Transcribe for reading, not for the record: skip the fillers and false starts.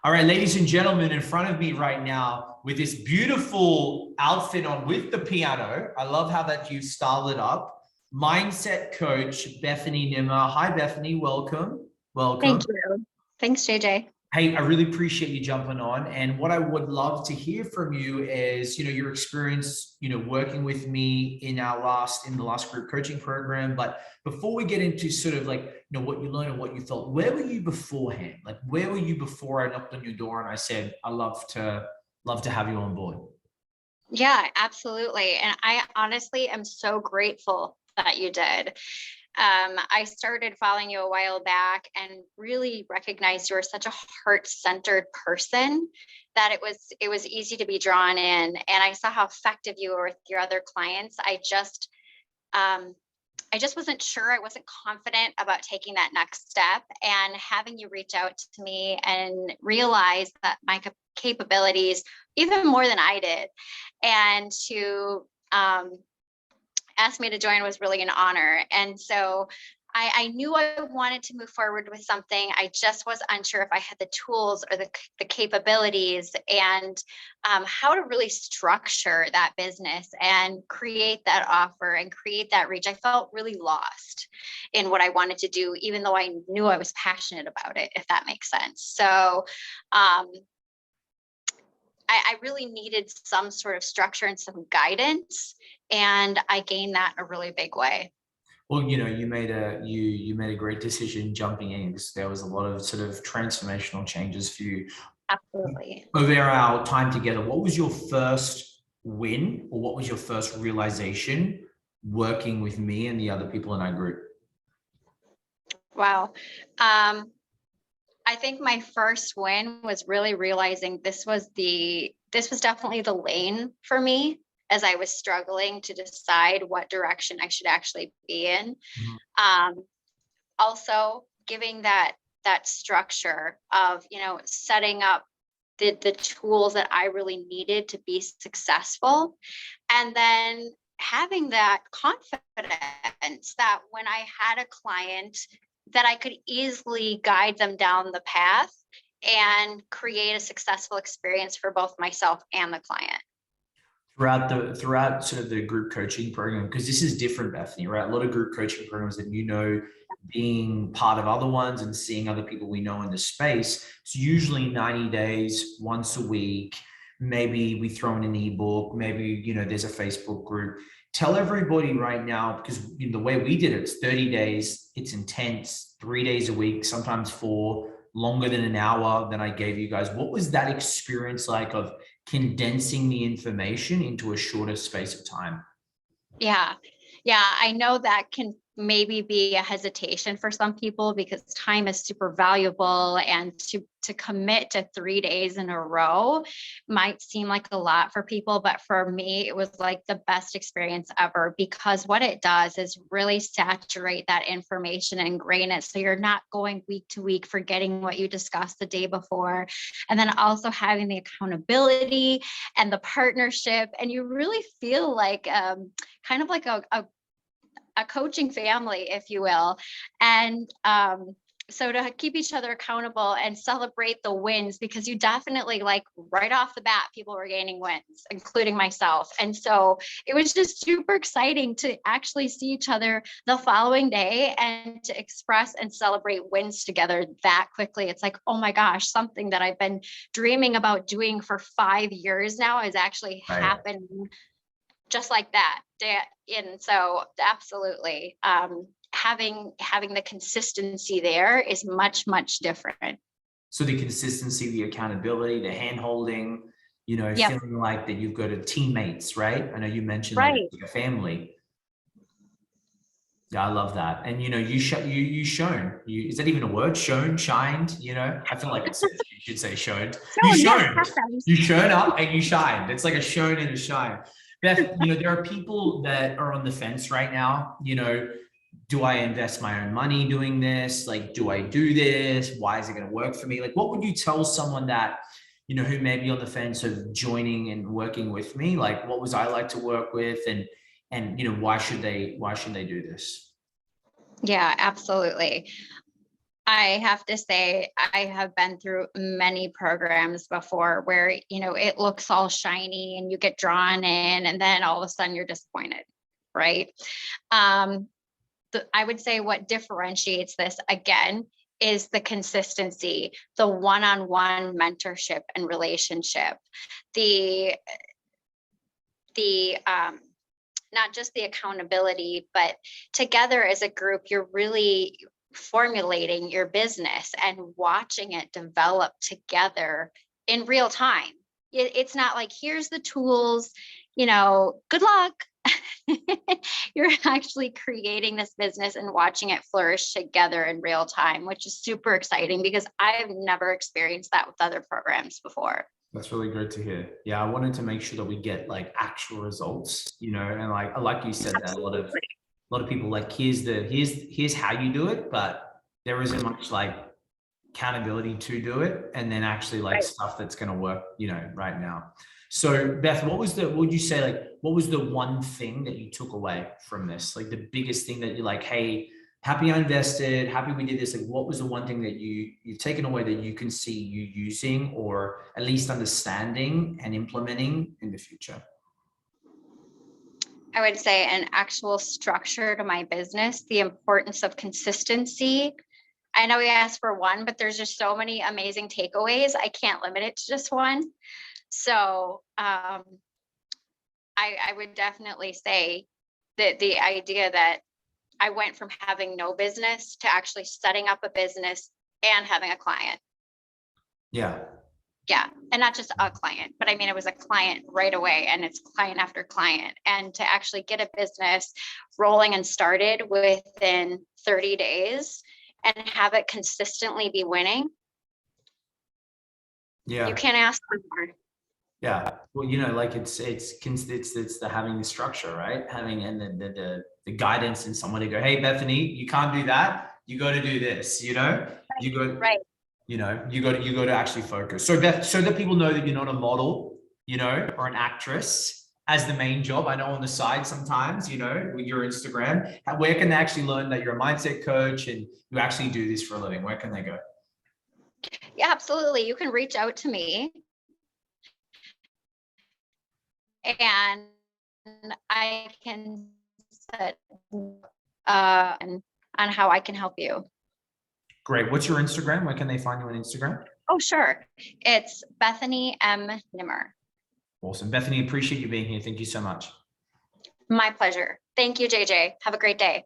All right, ladies and gentlemen, in front of me right now with this beautiful outfit on with the piano. I love how that you styled it up. Mindset coach, Bethany Nimmer. Hi, Bethany. Welcome. Thank Welcome. you. Thanks, JJ. Hey, I really appreciate you jumping on. And what I would love to hear from you is, your experience, working with me in the last group coaching program. But before we get into sort of like, what you learned and what you felt, where were you beforehand? Like, where were you before I knocked on your door and I said, I love to have you on board? Yeah, absolutely. And I honestly am so grateful that you did. I started following you a while back and really recognized you were such a heart-centered person that it was easy to be drawn in. And I saw how effective you were with your other clients. I just wasn't sure. I wasn't confident about taking that next step, and having you reach out to me and realize that my capabilities, even more than I did, and to ask me to join was really an honor. And so I knew I wanted to move forward with something. I just was unsure if I had the tools or the capabilities and how to really structure that business and create that offer and create that reach. I felt really lost in what I wanted to do, even though I knew I was passionate about it, if that makes sense. So I really needed some sort of structure and some guidance, and I gained that in a really big way. Well, you made a great decision jumping in because there was a lot of sort of transformational changes for you. Absolutely. Over our time together, what was your first win or what was your first realization working with me and the other people in our group? Wow. I think my first win was really realizing this was definitely the lane for me as I was struggling to decide what direction I should actually be in. Also giving that structure of, setting up the tools that I really needed to be successful. And then having that confidence that when I had a client that I could easily guide them down the path and create a successful experience for both myself and the client. Throughout sort of the group coaching program, because this is different, Bethany, right? A lot of group coaching programs that being part of other ones and seeing other people we know in the space, it's usually 90 days, once a week. Maybe we throw in an ebook, maybe there's a Facebook group. Tell everybody right now, because the way we did it, it's 30 days, it's intense, 3 days a week, sometimes 4, longer than an hour than I gave you guys. What was that experience like of condensing the information into a shorter space of time? Yeah. I know that can maybe be a hesitation for some people because time is super valuable, and to commit to 3 days in a row might seem like a lot for people, but for me it was like the best experience ever, because what it does is really saturate that information and ingrain it, so you're not going week to week forgetting what you discussed the day before, and then also having the accountability and the partnership, and you really feel like kind of like a coaching family, if you will. And so to keep each other accountable and celebrate the wins, because you definitely, like, right off the bat, people were gaining wins, including myself. And so it was just super exciting to actually see each other the following day and to express and celebrate wins together that quickly. It's like, oh my gosh, something that I've been dreaming about doing for 5 years now is actually happening just like that. And so absolutely, having the consistency there is much, much different. So the consistency, the accountability, the hand holding, Yep. feeling like that you've got teammates, right? I know you mentioned like Right. a family. Yeah, I love that. And you shone. Is that even a word? Shown, shined. I feel like you should say shoned. You No, yes, shone. happens. You shone up and you shined. It's like a shone and a shine. Beth, there are people that are on the fence right now. Do I invest my own money doing this? Like, do I do this? Why is it going to work for me? Like, what would you tell someone that, who may be on the fence of joining and working with me? Like, what was I like to work with, and why should they do this? Yeah, absolutely. I have to say, I have been through many programs before where, it looks all shiny and you get drawn in and then all of a sudden you're disappointed, right? I would say what differentiates this again is the consistency, the one-on-one mentorship and relationship, the not just the accountability, but together as a group, you're really formulating your business and watching it develop together in real time. It's not like, here's the tools, good luck. You're actually creating this business and watching it flourish together in real time, which is super exciting because I've never experienced that with other programs before. That's really great to hear. Yeah, I wanted to make sure that we get like actual results, and like you said, that a lot of people like, here's how you do it, but there isn't much like accountability to do it, and then actually like stuff that's going to work, right now. So Beth, what would you say, like, what was the one thing that you took away from this? Like the biggest thing that you're like, hey, happy I invested, happy we did this. Like, what was the one thing that you've taken away that you can see you using or at least understanding and implementing in the future? I would say an actual structure to my business, the importance of consistency. I know we asked for one, but there's just so many amazing takeaways. I can't limit it to just one. So I would definitely say that the idea that I went from having no business to actually setting up a business and having a client. Yeah. Yeah. And not just a client, but I mean, it was a client right away and it's client after client. And to actually get a business rolling and started within 30 days and have it consistently be winning. Yeah. You can't ask for more. Yeah. Well, like it's the having the structure, right? Having, and then the guidance and someone to go, hey, Bethany, you can't do that. You got to do this, you go, right. you got to actually focus. So that people know that you're not a model, or an actress as the main job. I know on the side sometimes, with your Instagram, where can they actually learn that you're a mindset coach and you actually do this for a living? Where can they go? Yeah, absolutely. You can reach out to me and I can set on how I can help you. Great. What's your Instagram? Where can they find you on Instagram? Oh, sure. It's Bethany M. Nimmer. Awesome. Bethany, appreciate you being here. Thank you so much. My pleasure. Thank you, JJ. Have a great day.